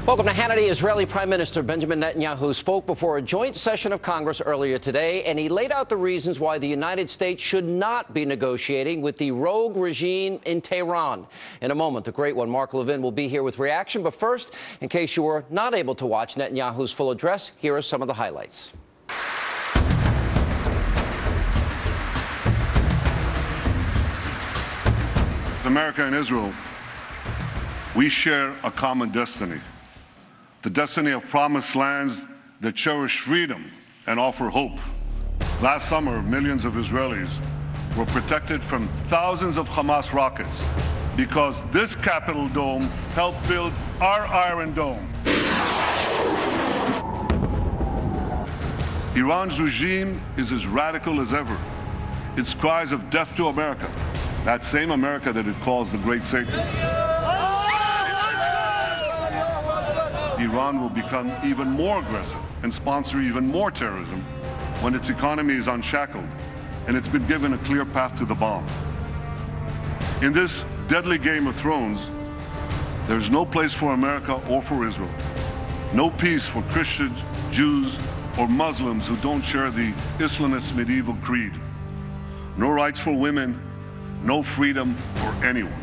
Welcome to Hannity. Israeli Prime Minister Benjamin Netanyahu spoke before a joint session of Congress earlier today, and he laid out the reasons why the United States should not be negotiating with the rogue regime in Tehran. In a moment, the great one, Mark Levin, will be here with reaction. But first, in case you were not able to watch Netanyahu's full address, here are some of the highlights. America and Israel, we share a common destiny. The destiny of promised lands that cherish freedom and offer hope. Last summer, millions of Israelis were protected from thousands of Hamas rockets because this Capitol dome helped build our Iron Dome. Iran's regime is as radical as ever. Its cries of death to America, that same America that it calls the Great Satan. Iran will become even more aggressive and sponsor even more terrorism when its economy is unshackled and it's been given a clear path to the bomb. In this deadly game of thrones, there's no place for America or for Israel. No peace for Christians, Jews, or Muslims who don't share the Islamist medieval creed. No rights for women, no freedom for anyone.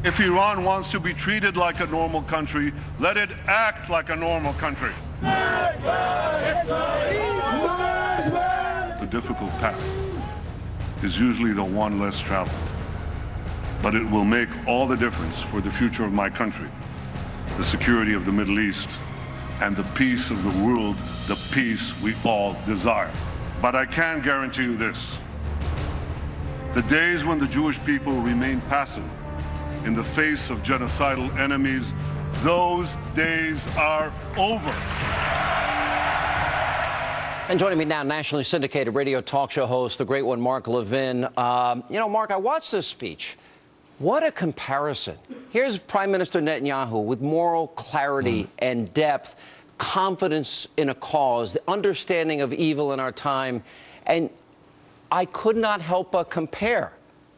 If Iran wants to be treated like a normal country, let it act like a normal country. The difficult path is usually the one less traveled, but it will make all the difference for the future of my country, the security of the Middle East, and the peace of the world, the peace we all desire. But I can guarantee you this: the days when the Jewish people remain passive in the face of genocidal enemies, those days are over. And joining me now, nationally syndicated radio talk show host, the great one, Mark Levin. Mark, I watched this speech. What a comparison. Here's Prime Minister Netanyahu with moral clarity and depth, confidence in a cause, the understanding of evil in our time. And I could not help but compare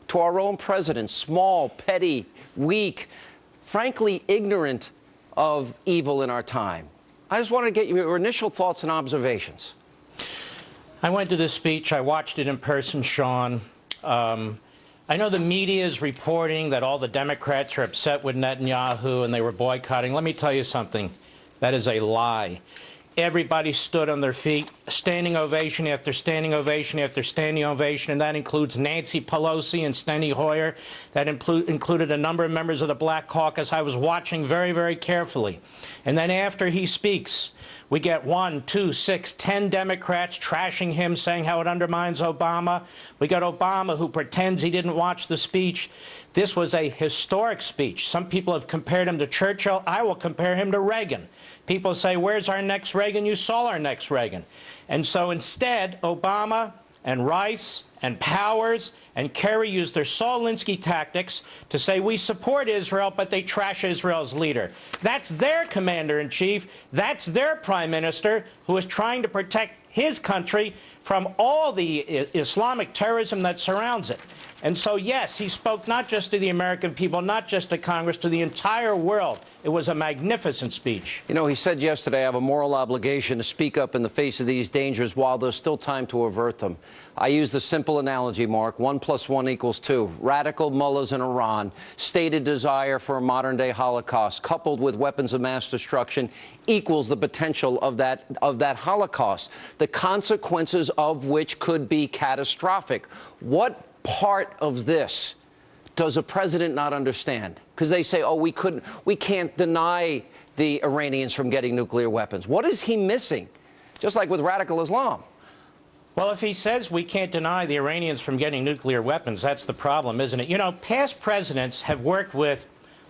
to our own president, small, petty, weak, frankly ignorant of evil in our time. I just wanted to get your initial thoughts and observations. I went to this speech. I watched it in person, Sean. I know the media is reporting that all the Democrats are upset with Netanyahu and they were boycotting. Let me tell you something. That is a lie. Everybody stood on their feet, standing ovation after standing ovation after standing ovation, and that includes Nancy Pelosi and Steny Hoyer. That included a number of members of the Black Caucus. I was watching very, very carefully. And then after he speaks, we get 1, 2, 6, 10 Democrats trashing him, saying how it undermines Obama. We got Obama, who pretends he didn't watch the speech. This was a historic speech. Some people have compared him to Churchill. I will compare him to Reagan. People say, where's our next Reagan? You saw our next Reagan. And so instead, Obama and Rice and Powers and Kerry used their Saul Alinsky tactics to say we support Israel, but they trash Israel's leader. That's their commander-in-chief. That's their prime minister who is trying to protect his country from all the Islamic terrorism that surrounds it. And so, yes, he spoke not just to the American people, not just to Congress, to the entire world. It was a magnificent speech. You know, he said yesterday, I have a moral obligation to speak up in the face of these dangers while there's still time to avert them. I use the simple analogy, Mark, 1 + 1 = 2. Radical mullahs in Iran, stated desire for a modern-day Holocaust, coupled with weapons of mass destruction, equals the potential of that Holocaust, the consequences of which could be catastrophic. What part of this does a president not understand? Because they say, oh, we can't deny the Iranians from getting nuclear weapons. What is he missing? Just like with radical Islam. Well, if he says we can't deny the Iranians from getting nuclear weapons, that's the problem, isn't it? You know, past presidents have worked with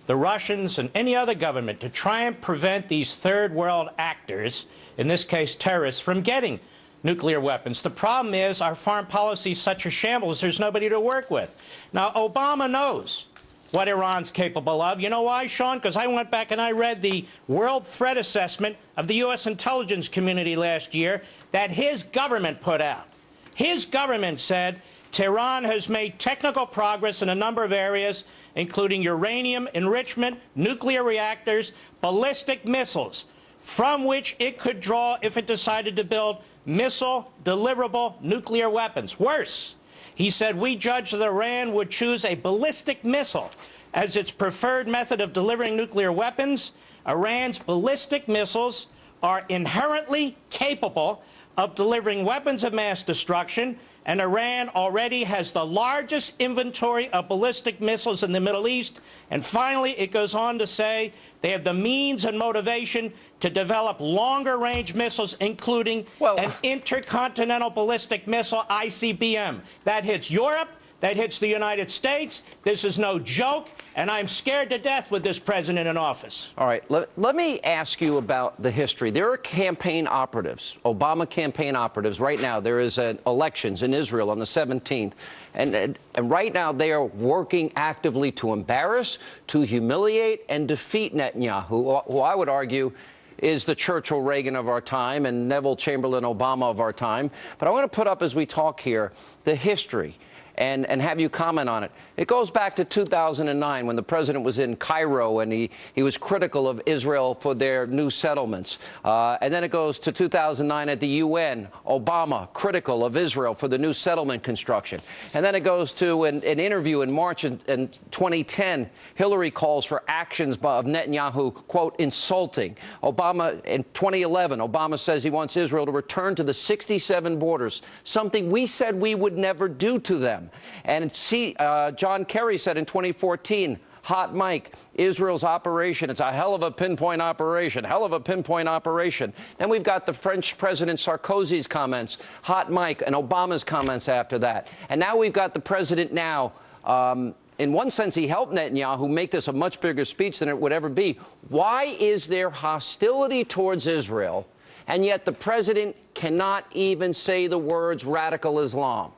the Russians and any other government to try and prevent these third world actors, in this case terrorists, from getting nuclear weapons. The problem is our foreign policy is such a shambles, there's nobody to work with. Now, Obama knows what Iran's capable of. You know why, Sean? Because I went back and I read the World Threat Assessment of the U.S. intelligence community last year that his government put out. His government said Tehran has made technical progress in a number of areas, including uranium enrichment, nuclear reactors, ballistic missiles, from which it could draw if it decided to build missile deliverable nuclear weapons. Worse, he said, we judge that Iran would choose a ballistic missile as its preferred method of delivering nuclear weapons. Iran's ballistic missiles are inherently capable of delivering weapons of mass destruction, and Iran already has the largest inventory of ballistic missiles in the Middle East. And finally, it goes on to say they have the means and motivation to develop longer-range missiles, including an intercontinental ballistic missile, ICBM. That hits Europe. That hits the United States. This is no joke, and I'm scared to death with this president in office. All right, let me ask you about the history. There are campaign operatives, Obama campaign operatives. Right now, there is elections in Israel on the 17th, and right now they are working actively to embarrass, to humiliate, and defeat Netanyahu, who I would argue is the Churchill Reagan of our time and Neville Chamberlain Obama of our time. But I want to put up, as we talk here, the history and have you comment on it. It goes back to 2009 when the president was in Cairo and he was critical of Israel for their new settlements. And then it goes to 2009 at the UN, Obama critical of Israel for the new settlement construction. And then it goes to an interview in March in 2010. Hillary calls for actions of Netanyahu, quote, insulting. Obama, in 2011, Obama says he wants Israel to return to the 67 borders, something we said we would never do to them. And John Kerry said in 2014, hot mic, Israel's operation, it's a hell of a pinpoint operation, hell of a pinpoint operation. Then we've got the French President Sarkozy's comments, hot mic, and Obama's comments after that. And now we've got the president now. In one sense, he helped Netanyahu make this a much bigger speech than it would ever be. Why is there hostility towards Israel, and yet the president cannot even say the words radical Islam?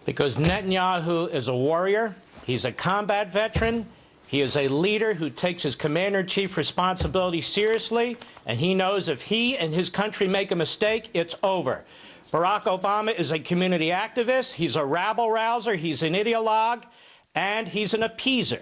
Because Netanyahu is a warrior, he's a combat veteran, he is a leader who takes his commander-in-chief responsibility seriously, and he knows if he and his country make a mistake, it's over. Barack Obama is a community activist, he's a rabble-rouser, he's an ideologue, and he's an appeaser.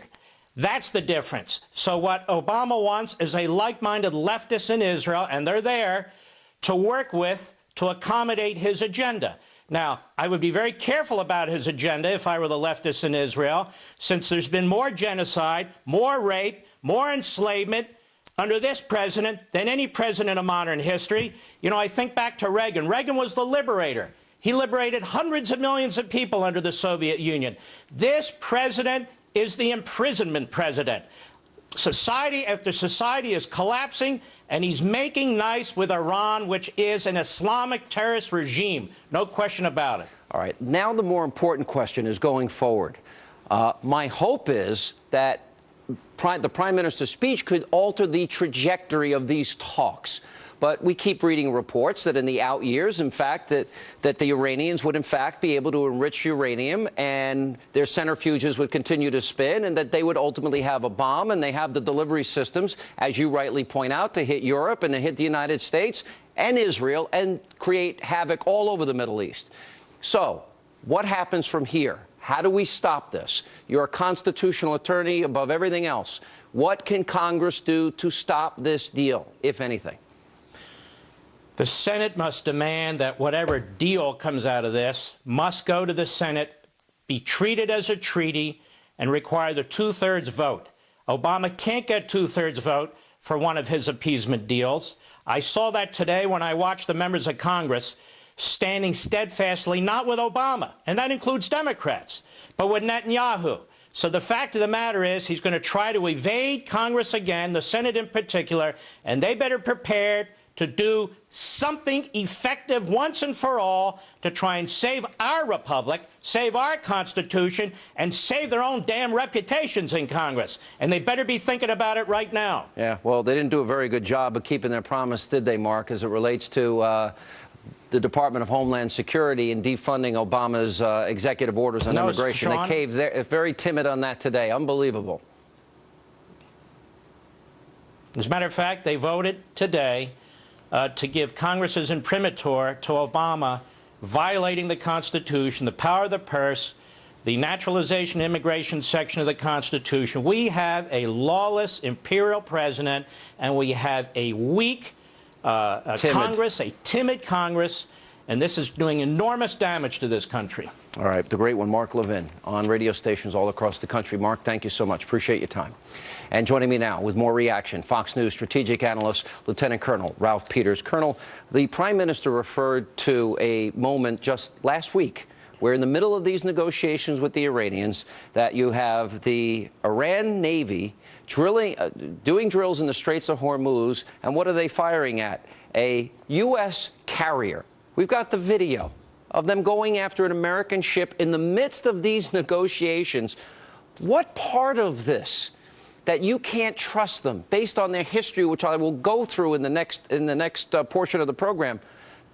That's the difference. So what Obama wants is a like-minded leftist in Israel, and they're there to work with to accommodate his agenda. Now, I would be very careful about his agenda if I were the leftists in Israel, since there's been more genocide, more rape, more enslavement under this president than any president in modern history. You know, I think back to Reagan. Reagan was the liberator. He liberated hundreds of millions of people under the Soviet Union. This president is the imprisonment president. Society after society is collapsing, and he's making nice with Iran, which is an Islamic terrorist regime. No question about it. All right. Now the more important question is going forward. My hope is that the Prime Minister's speech could alter the trajectory of these talks. But we keep reading reports that in the out years, in fact, that the Iranians would, in fact, be able to enrich uranium and their centrifuges would continue to spin and that they would ultimately have a bomb, and they have the delivery systems, as you rightly point out, to hit Europe and to hit the United States and Israel and create havoc all over the Middle East. So what happens from here? How do we stop this? You're a constitutional attorney above everything else. What can Congress do to stop this deal, if anything? The Senate must demand that whatever deal comes out of this must go to the Senate, be treated as a treaty, and require the two-thirds vote. Obama can't get two-thirds vote for one of his appeasement deals. I saw that today when I watched the members of Congress standing steadfastly, not with Obama, and that includes Democrats, but with Netanyahu. So the fact of the matter is he's going to try to evade Congress again, the Senate in particular, and they better prepare to do something effective once and for all to try and save our republic, save our Constitution, and save their own damn reputations in Congress. And they better be thinking about it right now. Yeah, well, they didn't do a very good job of keeping their promise, did they, Mark, as it relates to the Department of Homeland Security and defunding Obama's executive orders on immigration. Sean, they caved. They're very timid on that today. Unbelievable. As a matter of fact, they voted today to give Congress's imprimatur to Obama violating the Constitution, the power of the purse, the naturalization and immigration section of the Constitution. We have a lawless imperial president, and we have a weak Congress, a timid Congress, and this is doing enormous damage to this country. All right, the great one, Mark Levin, on radio stations all across the country. Mark, thank you so much. Appreciate your time. And joining me now with more reaction, Fox News strategic analyst, Lieutenant Colonel Ralph Peters. Colonel, the Prime Minister referred to a moment just last week where in the middle of these negotiations with the Iranians that you have the Iran Navy doing drills in the Straits of Hormuz, and what are they firing at? A U.S. carrier. We've got the video of them going after an American ship in the midst of these negotiations. What part of this that you can't trust them based on their history, which I will go through in the next portion of the program,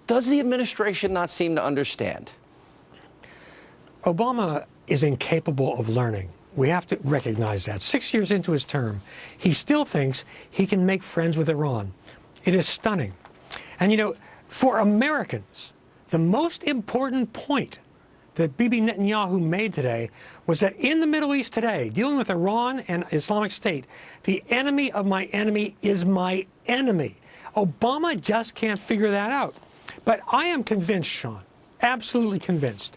does the administration not seem to understand? Obama is incapable of learning. We have to recognize that. 6 years into his term, he still thinks he can make friends with Iran. It is stunning. And, you know, for Americans, the most important point that Bibi Netanyahu made today was that in the Middle East today, dealing with Iran and Islamic State, the enemy of my enemy is my enemy. Obama just can't figure that out. But I am convinced, Sean, absolutely convinced,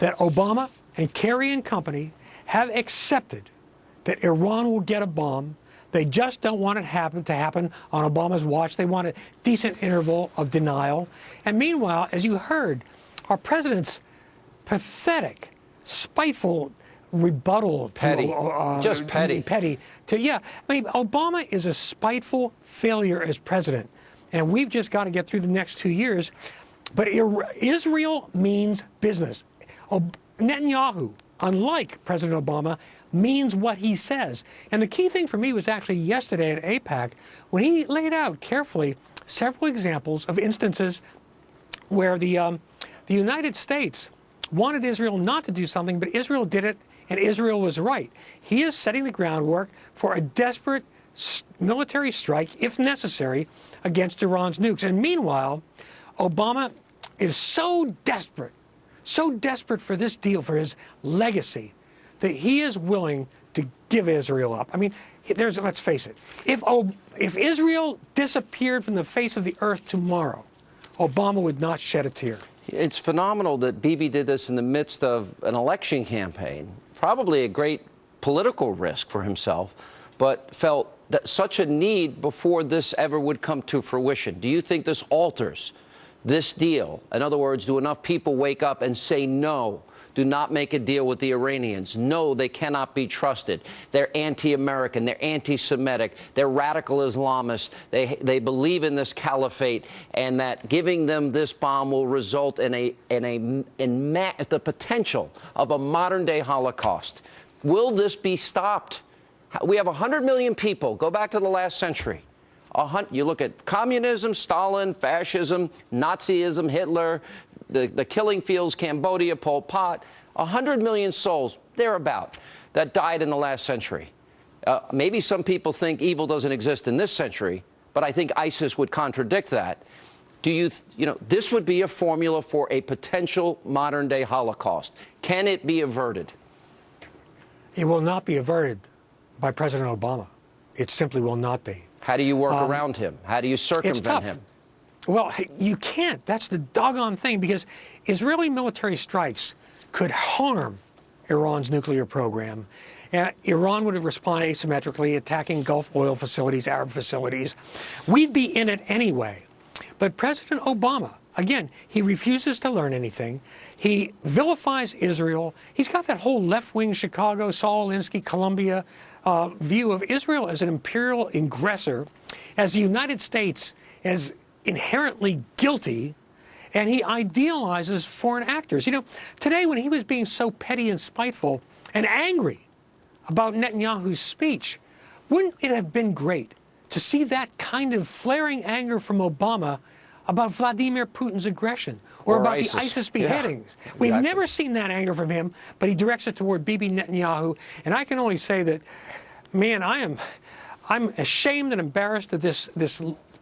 that Obama and Kerry and company have accepted that Iran will get a bomb. They just don't want it to happen on Obama's watch. They want a decent interval of denial. And meanwhile, as you heard, our president's pathetic, spiteful rebuttal. Petty. Just petty. Petty. I mean, Obama is a spiteful failure as president. And we've just got to get through the next 2 years. But Israel means business. Netanyahu, unlike President Obama, means what he says. And the key thing for me was actually yesterday at AIPAC when he laid out carefully several examples of instances where the United States wanted Israel not to do something, but Israel did it, and Israel was right. He is setting the groundwork for a desperate military strike, if necessary, against Iran's nukes. And meanwhile, Obama is so desperate for this deal, for his legacy, that he is willing to give Israel up. I mean, let's face it, if Israel disappeared from the face of the earth tomorrow, Obama would not shed a tear. It's phenomenal that Bibi did this in the midst of an election campaign, probably a great political risk for himself, but felt that such a need before this ever would come to fruition. Do you think this alters this deal? In other words, do enough people wake up and say no? Do not make a deal with the Iranians. No, they cannot be trusted. They're anti-American. They're anti-Semitic. They're radical Islamists. They believe in this caliphate, and that giving them this bomb will result in the potential of a modern-day Holocaust. Will this be stopped? We have 100 million people. Go back to the last century. You look at communism, Stalin, fascism, Nazism, Hitler, the killing fields, Cambodia, Pol Pot, 100 million souls, thereabout, that died in the last century. Maybe some people think evil doesn't exist in this century, but I think ISIS would contradict that. This would be a formula for a potential modern-day Holocaust. Can it be averted? It will not be averted by President Obama. It simply will not be. How do you work around him? How do you circumvent him? Well, you can't. That's the doggone thing, because Israeli military strikes could harm Iran's nuclear program. Iran would respond asymmetrically, attacking Gulf oil facilities, Arab facilities. We'd be in it anyway. But President Obama, again, he refuses to learn anything. He vilifies Israel. He's got that whole left-wing Chicago, Saul Alinsky, Columbia view of Israel as an imperial aggressor, as the United States as inherently guilty, and he idealizes foreign actors. You know, today when he was being so petty and spiteful and angry about Netanyahu's speech, wouldn't it have been great to see that kind of flaring anger from Obama about Vladimir Putin's aggression or about the ISIS beheadings? Yeah, exactly. We've never seen that anger from him, but he directs it toward Bibi Netanyahu. And I can only say that, man, I'm ashamed and embarrassed of this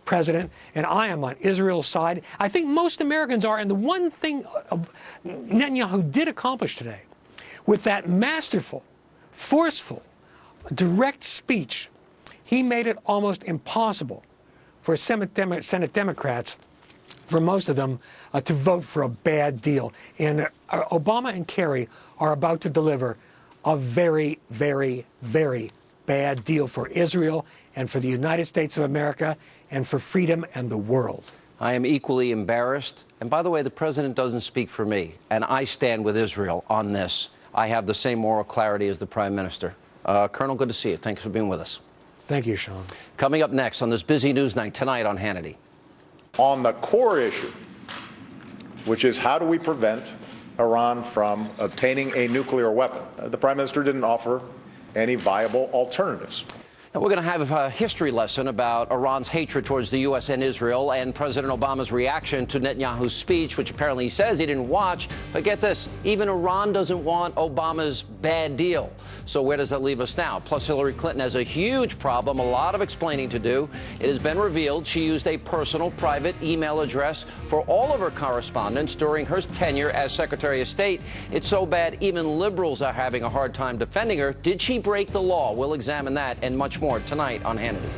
president, and I am on Israel's side. I think most Americans are. And the one thing Netanyahu did accomplish today, with that masterful, forceful, direct speech, he made it almost impossible for Senate Democrats, for most of them, to vote for a bad deal. And Obama and Kerry are about to deliver a very, very, very bad deal for Israel and for the United States of America and for freedom and the world. I am equally embarrassed. And by the way, the president doesn't speak for me, and I stand with Israel on this. I have the same moral clarity as the prime minister. Colonel, good to see you. Thanks for being with us. Thank you, Sean. Coming up next on this busy news night tonight on Hannity. On the core issue, which is how do we prevent Iran from obtaining a nuclear weapon, the prime minister didn't offer any viable alternatives. Now, we're going to have a history lesson about Iran's hatred towards the U.S. and Israel and President Obama's reaction to Netanyahu's speech, which apparently he says he didn't watch. But get this, even Iran doesn't want Obama's bad deal. So where does that leave us now? Plus, Hillary Clinton has a huge problem, a lot of explaining to do. It has been revealed she used a personal private email address for all of her correspondence during her tenure as Secretary of State. It's so bad, even liberals are having a hard time defending her. Did she break the law? We'll examine that and much more tonight on Hannity.